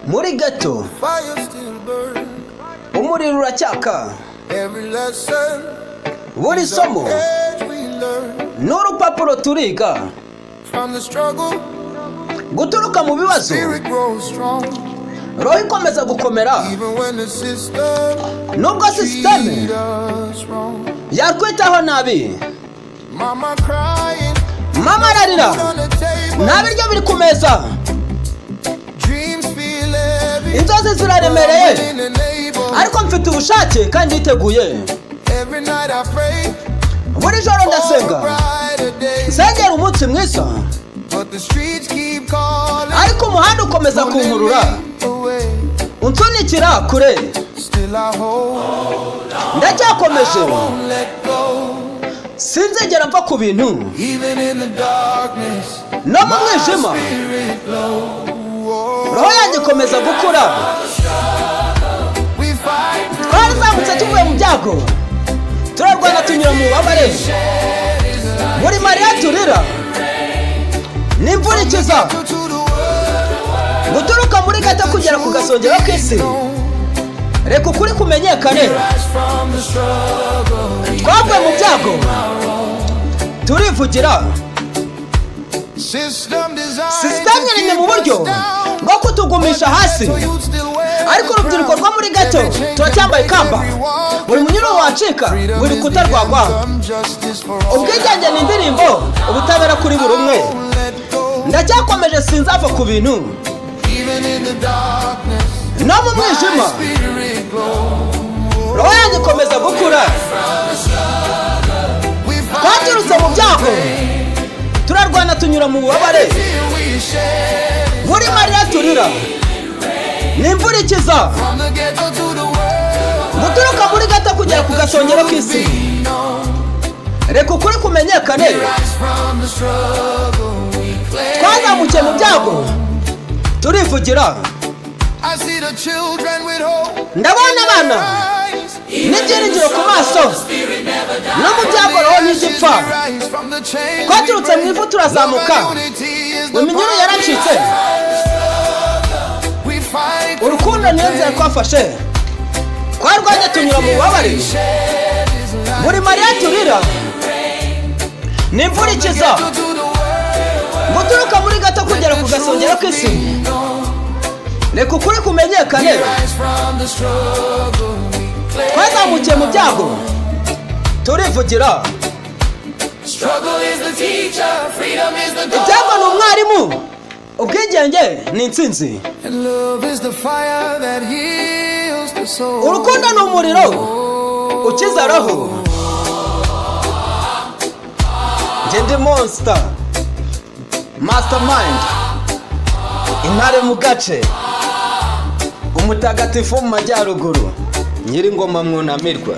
Muri ghetto umuriro uracyaka. Buri somo n'urupapuro turiga guturuka mu bibazo, roho ikomeza gukomera nubwo systeme yakwitaho nabi. Mama ararira, nta biryo biri ku meza, inzozi ziraremereye, ariko mfite ubushake kandi niteguye. Buri joro ndasenga, nsengera umunsi mwiza, ariko umuhanda ukomeza kunkurura unsunikira kure. Ndacyakomeje, sinzigera mva ku bintu no mu mwijima. Roho yanjye ikomeza gukura. Twarazamutse tuvuye mu byago, turarwana tunyura mu bubabare. Muri Mariya turira n'imvura ikiza, guturuka muri ghetto kugera ku gasongero k'isi. Reka ukuri kumenyekane, twavuye mu byago turivugira. System ni mu buryo bwo kutugumisha hasi, ariko urubyiruko rwo muri ghetto turacyambaye ikamba. Buri munyuro wacika, buri kutarwagwa. Ubwigenge ni indirimbo, ubutabera kuri buri umwe. Ndacyakomeje, sinzava ku bintu no mu mwijima. Roho yanjye ikomeza gukura. Twaturutse mu byago, turarwana tunyura mu bubabare. Muri Mariya turira n'imvura ikiza, guturuka muri ghetto kugera ku gasongero k'isi. Reka ukuri kumenyekane, twazamukiye mu byago turivugira. Ndabona abana n'ibyiringiro ku maso, no mu byago roho ntizipfa. Twaturutse mu ivu turazamuka, iminyururu yaracitse. Urukundo niyo nzira twafashe, twarwanye tunyura mu bubabare. Muri Mariya turira n'imvura ikiza, guturuka muri ghetto kugera ku gasongero k'isi. Reka ukuri kumenyekane, twazamukiye mu byago turivugira. Ibyago ni umwarimu, ubwigenge ni intsinzi. Urukundo ni umuriro ukiza roho. Njye ndi monster, mastermind, intare mu gace, umutagatifu mu majyaruguru, nyiri ngoma mwunamirwa.